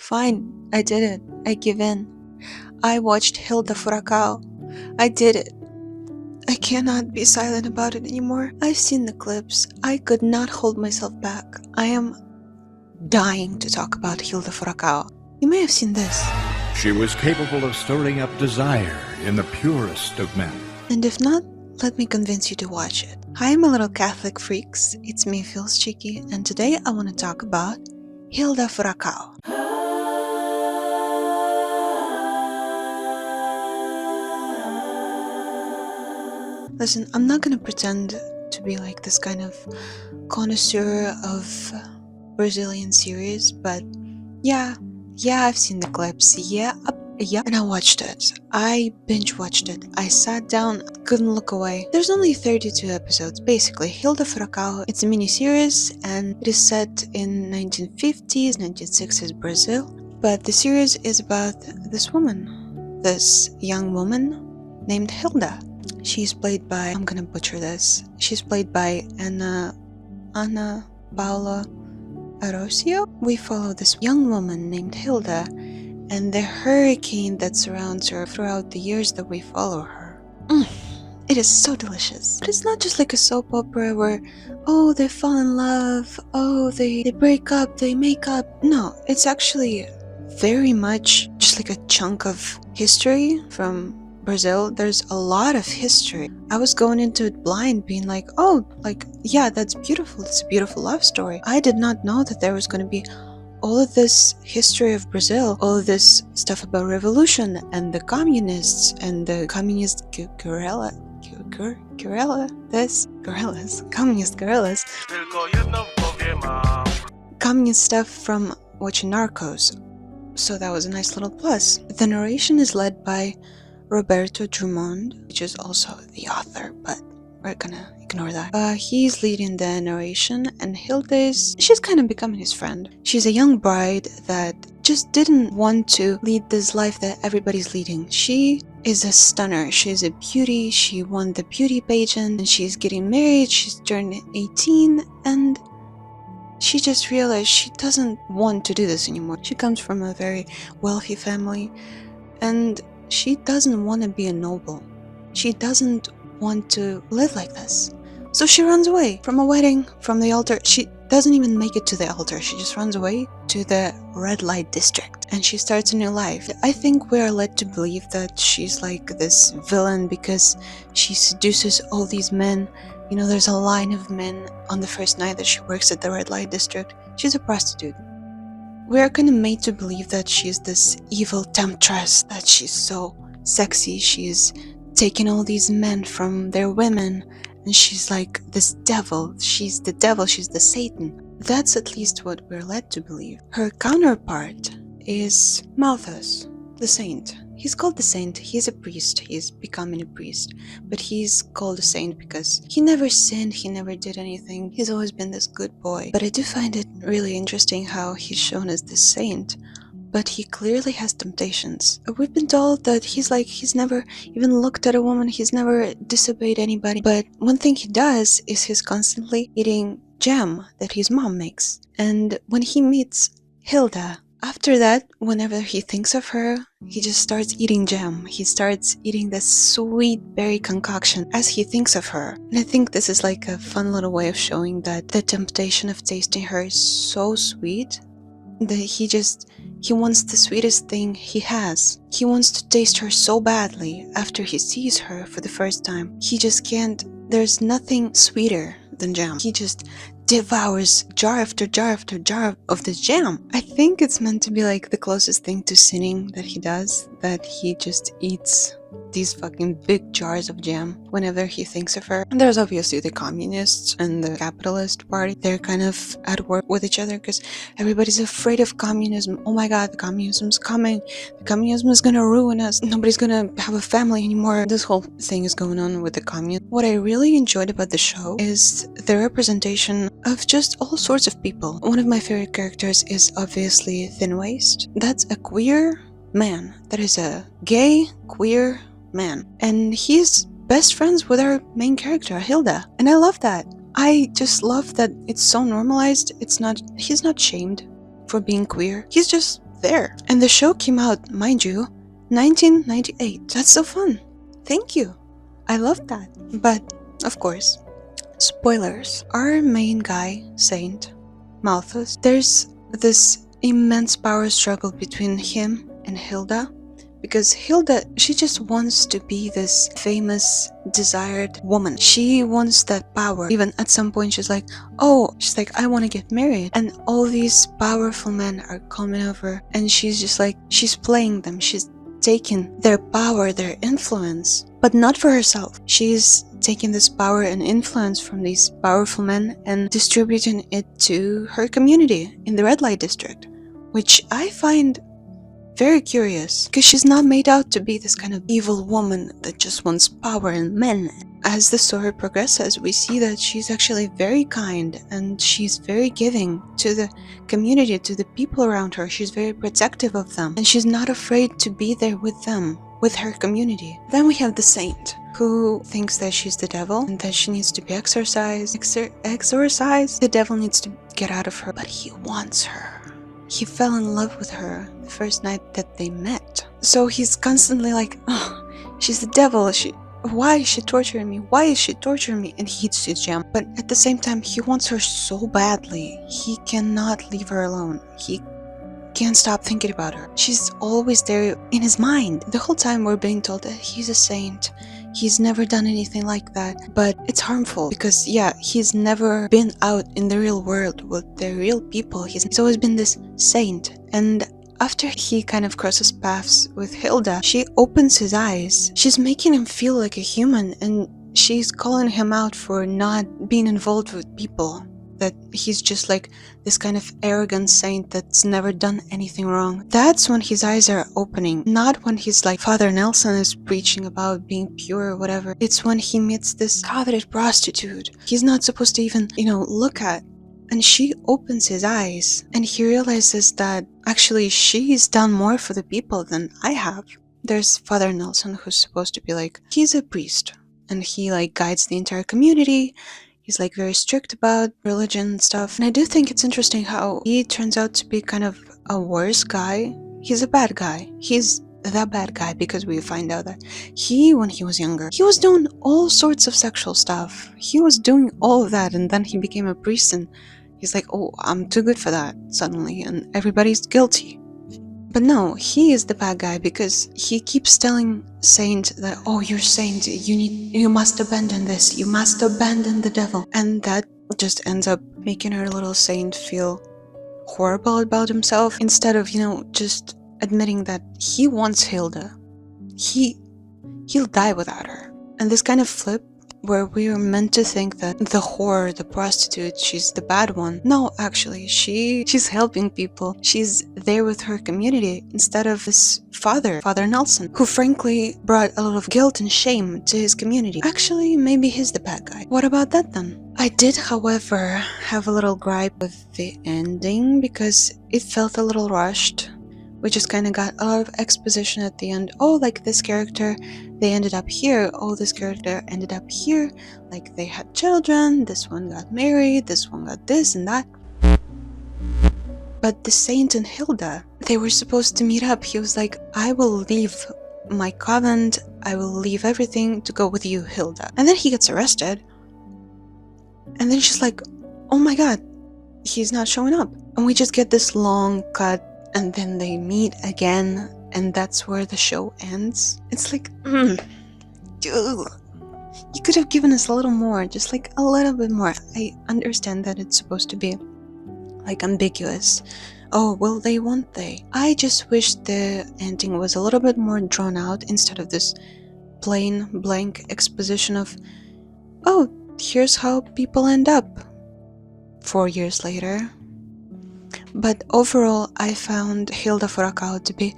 Fine, I did it. I give in. I watched Hilda Furacão. I did it. I cannot be silent about it anymore. I've seen the clips. I could not hold myself back. I am dying to talk about Hilda Furacão. You may have seen this. She was capable of stirring up desire in the purest of men. And if not, let me convince you to watch it. Hi, my little Catholic freaks. It's me, Feels Cheeky, and today I want to talk about Hilda Furacão. Listen, I'm not gonna pretend to be like this kind of connoisseur of Brazilian series, but yeah, I've seen the clips, yeah, and I watched it. I binge watched it. I sat down, couldn't look away. There's only 32 episodes, basically. Hilda Furacão, it's a miniseries, and it is set in 1950s, 1960s Brazil. But the series is about this woman, this young woman named Hilda. She's played by, I'm gonna butcher this, she's played by Ana Paula Arosio. We follow this young woman named Hilda and the hurricane that surrounds her throughout the years that we follow her. It is so delicious. But it's not just like a soap opera where, oh, they fall in love, oh, they break up, they make up. No, it's actually very much just like a chunk of history from Brazil. There's a lot of history. I was going into it blind, being like, oh, like, yeah, that's beautiful. It's a beautiful love story. I did not know that there was going to be all of this history of Brazil, all of this stuff about revolution and the communists and the communist guerrillas, communist stuff from watching Narcos. So that was a nice little plus. The narration is led by Roberto Drummond, which is also the author, but we're gonna ignore that. He's leading the narration, and Hilda she's kind of becoming his friend. She's a young bride that just didn't want to lead this life that everybody's leading. She is a stunner. She's a beauty. She won the beauty pageant, and she's getting married. She's turned 18, and she just realized she doesn't want to do this anymore. She comes from a very wealthy family, and she doesn't want to be a noble. She doesn't want to live like this. So she runs away from a wedding, from the altar. She doesn't even make it to the altar. She just runs away to the red light district and she starts a new life. I think we are led to believe that she's like this villain because she seduces all these men. You know, there's a line of men on the first night that she works at the red light district. She's a prostitute. We are kind of made to believe that she's this evil temptress, that she's so sexy, she's taking all these men from their women, and she's like this devil, she's the Satan. That's at least what we're led to believe. Her counterpart is Malthus, the saint. He's called the saint, he's a priest, he's becoming a priest, but he's called a saint because he never sinned, he never did anything, he's always been this good boy. But I do find it really interesting how he's shown as this saint, but he clearly has temptations. We've been told that he's never even looked at a woman, he's never disobeyed anybody, but one thing he does is he's constantly eating jam that his mom makes. And when he meets Hilda, after that, whenever he thinks of her, he just starts eating jam. He starts eating this sweet berry concoction as he thinks of her. And I think this is like a fun little way of showing that the temptation of tasting her is so sweet that he wants the sweetest thing he has. He wants to taste her so badly after he sees her for the first time. He just can't. There's nothing sweeter than jam. He just devours jar after jar after jar of this jam. I think it's meant to be like the closest thing to sinning that he does, that he just eats these fucking big jars of jam whenever he thinks of her. And there's obviously the communists and the capitalist party. They're kind of at war with each other because everybody's afraid of communism. Oh my god, the communism's coming. The communism is gonna ruin us. Nobody's gonna have a family anymore. This whole thing is going on with the communism. What I really enjoyed about the show is the representation of just all sorts of people. One of my favorite characters is obviously Thin Waist. That's a queer man. That is a gay, queer man. And he's best friends with our main character, Hilda. And I love that. I just love that it's so normalized. He's not shamed for being queer. He's just there. And the show came out, mind you, 1998. That's so fun. Thank you. I love that. But, of course, spoilers. Our main guy, Saint, Malthus, there's this immense power struggle between him and Hilda. Because Hilda, she just wants to be this famous, desired woman. She wants that power. Even at some point, she's like, I want to get married. And all these powerful men are coming over. And she's just like, she's playing them. She's taking their power, their influence, but not for herself. She's taking this power and influence from these powerful men and distributing it to her community in the red light district, which I find very curious, because she's not made out to be this kind of evil woman that just wants power and men. As the story progresses, we see that she's actually very kind and she's very giving to the community, to the people around her. She's very protective of them and she's not afraid to be there with them, with her community. Then we have the saint, who thinks that she's the devil and that she needs to be exorcised. The devil needs to get out of her, but he wants her. He fell in love with her the first night that they met. So he's constantly like, oh, she's the devil. Why is she torturing me? Why is she torturing me? And he hits his jam. But at the same time, he wants her so badly. He cannot leave her alone. He can't stop thinking about her. She's always there in his mind. The whole time we're being told that he's a saint. He's never done anything like that. But it's harmful because, he's never been out in the real world with the real people. He's always been this saint. And after he kind of crosses paths with Hilda, she opens his eyes. She's making him feel like a human and she's calling him out for not being involved with people. That he's just like this kind of arrogant saint that's never done anything wrong. That's when his eyes are opening, not when he's like Father Nelson is preaching about being pure or whatever. It's when he meets this coveted prostitute he's not supposed to even, look at. And she opens his eyes and he realizes that actually she's done more for the people than I have. There's Father Nelson, who's supposed to be like, he's a priest and he like guides the entire community. He's like very strict about religion and stuff. And I do think it's interesting how he turns out to be kind of a worse guy. He's a bad guy. He's the bad guy because we find out that when he was younger, he was doing all sorts of sexual stuff. He was doing all of that and then he became a priest and he's like, oh, I'm too good for that suddenly and everybody's guilty. But no, he is the bad guy because he keeps telling Saint that, oh, you're Saint, you must abandon this, you must abandon the devil. And that just ends up making our little Saint feel horrible about himself instead of, just admitting that he wants Hilda. He'll die without her. And this kind of flip where we are meant to think that the whore, the prostitute, she's the bad one. No, actually, she's helping people. She's there with her community instead of his Father Nelson, who frankly brought a lot of guilt and shame to his community. Actually, maybe he's the bad guy. What about that then? I did, however, have a little gripe with the ending because it felt a little rushed. We just kind of got a lot of exposition at the end. Oh, like this character, they ended up here. Oh, this character ended up here. Like they had children. This one got married. This one got this and that. But the Saint and Hilda, they were supposed to meet up. He was like, I will leave my convent. I will leave everything to go with you, Hilda. And then he gets arrested. And then she's like, oh my God, he's not showing up. And we just get this long cut. And then they meet again, and that's where the show ends. It's like, dude, you could have given us a little more, just like a little bit more. I understand that it's supposed to be like ambiguous. Oh, will they, won't they? I just wish the ending was a little bit more drawn out instead of this plain blank exposition of, oh, here's how people end up 4 years later. But overall, I found Hilda Furacão to be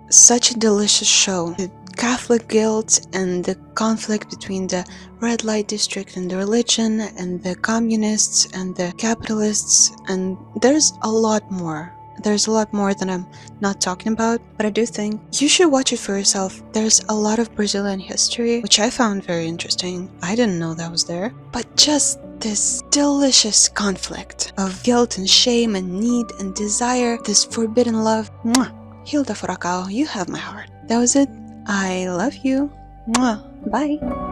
such a delicious show. The Catholic guilt and the conflict between the red light district and the religion and the communists and the capitalists, and there's a lot more. There's a lot more that I'm not talking about, but I do think you should watch it for yourself. There's a lot of Brazilian history, which I found very interesting. I didn't know that was there. But just this delicious conflict of guilt and shame and need and desire, this forbidden love. Mwah! Hilda Furacão, you have my heart. That was it. I love you. Mwah. Bye.